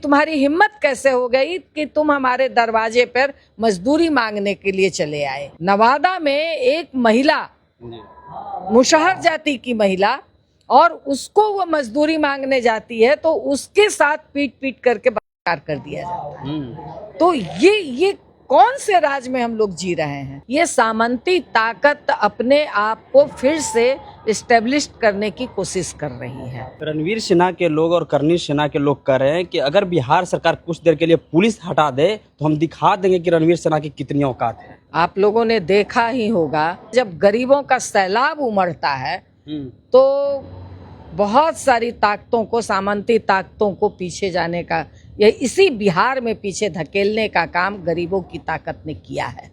तुम्हारी हिम्मत कैसे हो गई कि तुम हमारे दरवाजे पर मजदूरी मांगने के लिए चले आए। नवादा में एक महिला, मुशहर जाति की महिला, और उसको वो मजदूरी मांगने जाती है तो उसके साथ पीट पीट करके बलात्कार कर दिया जाता है। तो ये कौन से राज में हम लोग जी रहे हैं? ये सामंती ताकत अपने आप को फिर से इस्टेब्लिश करने की कोशिश कर रही है। रणवीर सेना के लोग और करनी सेना के लोग कह रहे हैं कि अगर बिहार सरकार कुछ देर के लिए पुलिस हटा दे तो हम दिखा देंगे कि रणवीर सेना की कितनी औकात है। आप लोगों ने देखा ही होगा, जब गरीबों का सैलाब उमड़ता है तो बहुत सारी ताकतों को, सामंती ताकतों को पीछे जाने का, ये इसी बिहार में पीछे धकेलने का काम गरीबों की ताकत ने किया है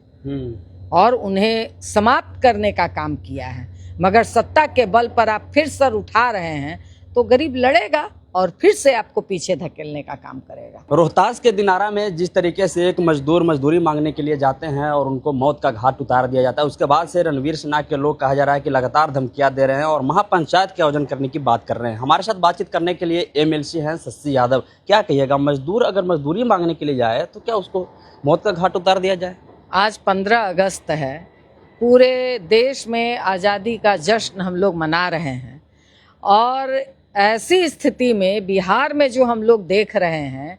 और उन्हें समाप्त करने का काम किया है। मगर सत्ता के बल पर आप फिर सर उठा रहे हैं तो गरीब लड़ेगा और फिर से आपको पीछे धकेलने का काम करेगा। रोहतास के दिनारा में जिस तरीके से एक मजदूर मजदूरी मांगने के लिए जाते हैं और उनको मौत का घाट उतार दिया जाता है, उसके बाद से रणवीर सेना के लोग कहा जा रहा है कि लगातार धमकियां दे रहे हैं और महापंचायत के आयोजन करने की बात कर रहे हैं। हमारे साथ बातचीत करने के लिए एमएलसी हैं शशि यादव। क्या कहिएगा, मजदूर अगर मजदूरी मांगने के लिए जाए तो क्या उसको मौत का घाट उतार दिया जाए? आज 15 अगस्त है, पूरे देश में आज़ादी का जश्न हम लोग मना रहे हैं और ऐसी स्थिति में बिहार में जो हम लोग देख रहे हैं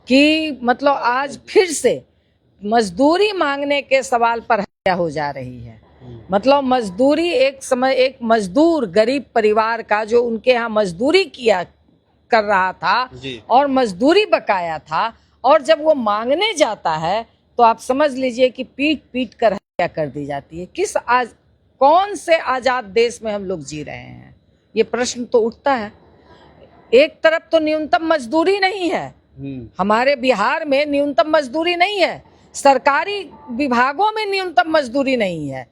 कि मतलब आज फिर से मजदूरी मांगने के सवाल पर हत्या हो जा रही है। मतलब मजदूरी, एक समय एक मजदूर गरीब परिवार का जो उनके यहाँ मजदूरी किया कर रहा था और मजदूरी बकाया था, और जब वो मांगने जाता है तो आप समझ लीजिए कि पीट पीट कर हत्या कर दी जाती है। कौन से आजाद देश में हम लोग जी रहे हैं? ये प्रश्न तो उठता है। एक तरफ तो न्यूनतम मजदूरी नहीं है, हमारे बिहार में न्यूनतम मजदूरी नहीं है, सरकारी विभागों में न्यूनतम मजदूरी नहीं है,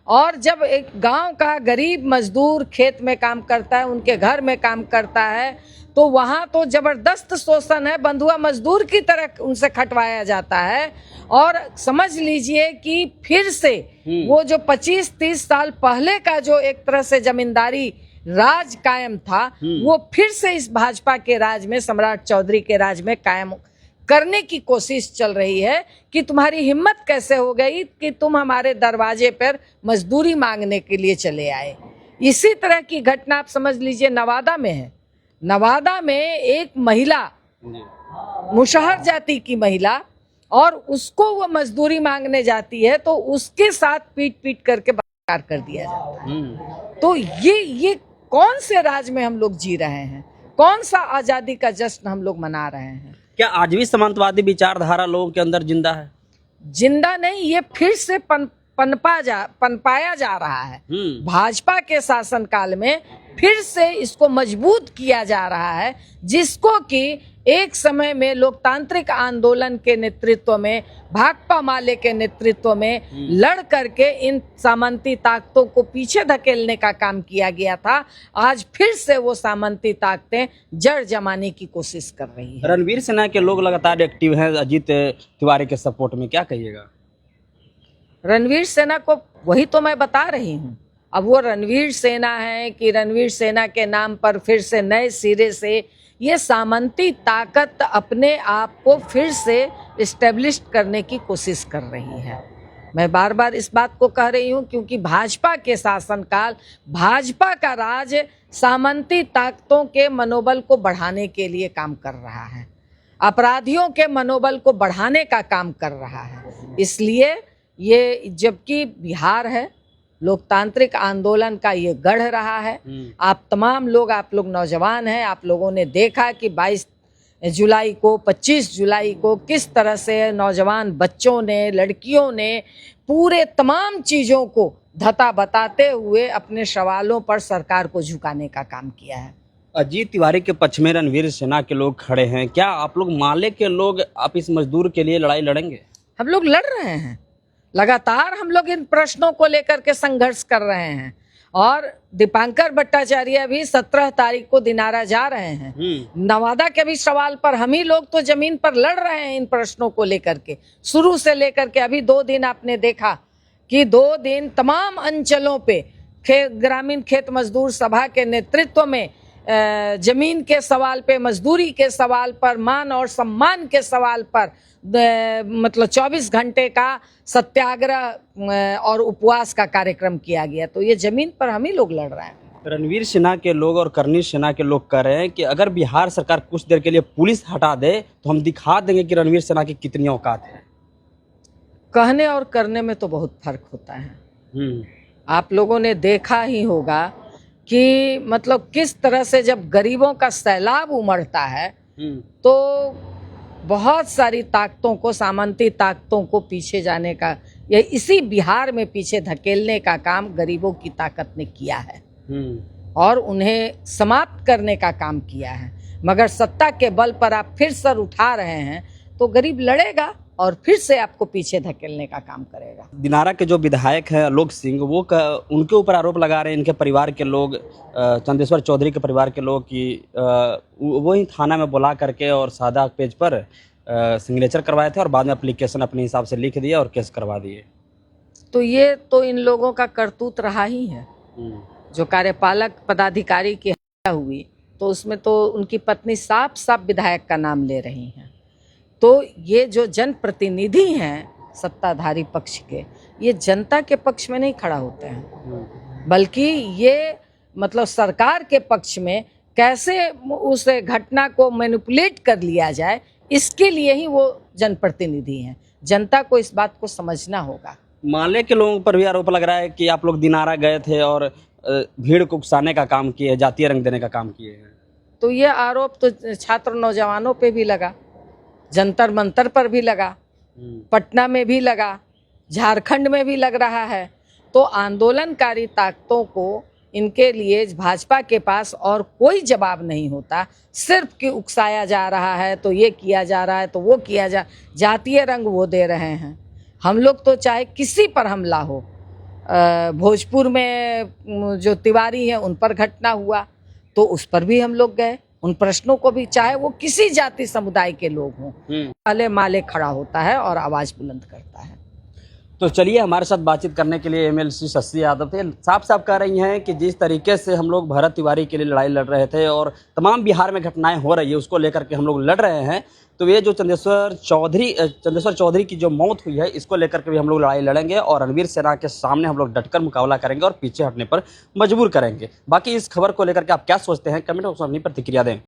और जब एक गांव का गरीब मजदूर खेत में काम करता है, उनके घर में काम करता है, तो वहां तो जबरदस्त शोषण है, बंधुआ मजदूर की तरह उनसे खटवाया जाता है। और समझ लीजिए कि फिर से वो जो 25-30 साल पहले का जो एक तरह से जमींदारी राज कायम था, वो फिर से इस भाजपा के राज में, सम्राट चौधरी के राज में कायम करने की कोशिश चल रही है कि तुम्हारी हिम्मत कैसे हो गई कि तुम हमारे दरवाजे पर मजदूरी मांगने के लिए चले आए। इसी तरह की घटना आप समझ लीजिए नवादा में है। नवादा में एक महिला, मुशहर जाति की महिला, और उसको वो मजदूरी मांगने जाती है तो उसके साथ पीट पीट करके बलात्कार कर दिया जाता है। तो ये कौन से राज में हम लोग जी रहे हैं? कौन सा आजादी का जश्न हम लोग मना रहे हैं? क्या आज भी सामंतवादी विचारधारा लोगों के अंदर जिंदा है? जिंदा नहीं, ये फिर से पनपाया जा रहा है। भाजपा के शासनकाल में फिर से इसको मजबूत किया जा रहा है, जिसको कि एक समय में लोकतांत्रिक आंदोलन के नेतृत्व में, भाकपा माले के नेतृत्व में लड़ करके इन सामंती ताकतों को पीछे धकेलने का काम किया गया था। आज फिर से वो सामंती ताकतें जड़ जमाने की कोशिश कर रही है। रणवीर सेना के लोग लगातार एक्टिव हैं अजीत तिवारी के सपोर्ट में, क्या कहिएगा? रणवीर सेना को वही तो मैं बता रही हूँ। अब वो रणवीर सेना है कि रणवीर सेना के नाम पर फिर से नए सिरे से ये सामंती ताकत अपने आप को फिर से इस्टेब्लिश करने की कोशिश कर रही है। मैं बार बार इस बात को कह रही हूँ क्योंकि भाजपा के शासनकाल, भाजपा का राज सामंती ताकतों के मनोबल को बढ़ाने के लिए काम कर रहा है, अपराधियों के मनोबल को बढ़ाने का काम कर रहा है। इसलिए ये, जबकि बिहार है, लोकतांत्रिक आंदोलन का ये गढ़ रहा है। आप तमाम लोग, आप लोग नौजवान हैं, आप लोगों ने देखा कि 22 जुलाई को, 25 जुलाई को किस तरह से नौजवान बच्चों ने, लड़कियों ने पूरे तमाम चीज़ों को धता बताते हुए अपने सवालों पर सरकार को झुकाने का काम किया है। अजीत तिवारी के पक्ष में रणवीर सेना के लोग खड़े हैं। क्या आप लोग माले के लोग आप इस मजदूर के लिए लड़ाई लड़ेंगे? हम लोग लड़ रहे हैं, लगातार हम लोग इन प्रश्नों को लेकर के संघर्ष कर रहे हैं, और दीपांकर भट्टाचार्य भी 17 तारीख को दिनारा जा रहे हैं। नवादा के भी सवाल पर हम ही लोग तो जमीन पर लड़ रहे हैं इन प्रश्नों को लेकर के, शुरू से लेकर के अभी 2 दिन आपने देखा कि 2 दिन तमाम अंचलों पे ग्रामीण खेत मजदूर सभा के नेतृत्व में जमीन के सवाल पे, मजदूरी के सवाल पर, मान और सम्मान के सवाल पर मतलब 24 घंटे का सत्याग्रह और उपवास का कार्यक्रम किया गया। तो ये जमीन पर हम ही लोग लड़ रहे हैं। रणवीर सिन्हा के लोग और करनी सेना के लोग कह रहे हैं कि अगर बिहार सरकार कुछ देर के लिए पुलिस हटा दे तो हम दिखा देंगे कि रणवीर सिन्हा की कितनी औकात है। कहने और करने में तो बहुत फर्क होता है। आप लोगों ने देखा ही होगा कि मतलब किस तरह से जब गरीबों का सैलाब उमड़ता है तो बहुत सारी ताकतों को, सामंती ताकतों को पीछे जाने का, या इसी बिहार में पीछे धकेलने का काम गरीबों की ताकत ने किया है और उन्हें समाप्त करने का काम किया है। मगर सत्ता के बल पर आप फिर सर उठा रहे हैं तो गरीब लड़ेगा और फिर से आपको पीछे धकेलने का काम करेगा। दिनारा के जो विधायक हैं आलोक सिंह, वो उनके ऊपर आरोप लगा रहे हैं, इनके परिवार के लोग, चंदेश्वर चौधरी के परिवार के लोग, कि वो ही थाना में बुला करके और सादा पेज पर सिग्नेचर करवाए थे और बाद में एप्लीकेशन अपने हिसाब से लिख दिया और केस करवा दिए। तो ये तो इन लोगों का करतूत रहा ही है। जो कार्यपालक पदाधिकारी की हत्या हुई तो उसमें तो उनकी पत्नी साफ साफ विधायक का नाम ले रही हैं। तो ये जो जनप्रतिनिधि हैं सत्ताधारी पक्ष के, ये जनता के पक्ष में नहीं खड़ा होते हैं, बल्कि ये मतलब सरकार के पक्ष में कैसे उस घटना को मैनिपुलेट कर लिया जाए, इसके लिए ही वो जनप्रतिनिधि हैं। जनता को इस बात को समझना होगा। माले के लोगों पर भी आरोप लग रहा है कि आप लोग दिनारा गए थे और भीड़ को उकसाने का काम किए, जातीय रंग देने का काम किए हैं। तो ये आरोप तो छात्र नौजवानों पे भी लगा, जंतर मंतर पर भी लगा, पटना में भी लगा, झारखंड में भी लग रहा है। तो आंदोलनकारी ताकतों को, इनके लिए भाजपा के पास और कोई जवाब नहीं होता, सिर्फ कि उकसाया जा रहा है, तो ये किया जा रहा है, तो वो किया जातीय रंग वो दे रहे हैं। हम लोग तो चाहे किसी पर हमला हो, भोजपुर में जो तिवारी हैं उन पर घटना हुआ तो उस पर भी हम लोग गए, उन प्रश्नों को भी, चाहे वो किसी जाति समुदाय के लोग हों, पहले माले खड़ा होता है और आवाज बुलंद करता है। तो चलिए, हमारे साथ बातचीत करने के लिए एमएलसी शशि यादव थे। साफ साफ कह रही हैं कि जिस तरीके से हम लोग भरत तिवारी के लिए लड़ाई लड़ रहे थे और तमाम बिहार में घटनाएं हो रही है उसको लेकर के हम लोग लड़ रहे हैं, तो ये जो चंदेश्वर चौधरी की जो मौत हुई है इसको लेकर के भी हम लोग लड़ाई लड़ेंगे और रणवीर सिन्हा के सामने हम लोग डटकर मुकाबला करेंगे और पीछे हटने पर मजबूर करेंगे। बाकी इस खबर को लेकर के आप क्या सोचते हैं, कमेंट बॉक्स में अपनी प्रतिक्रिया दें।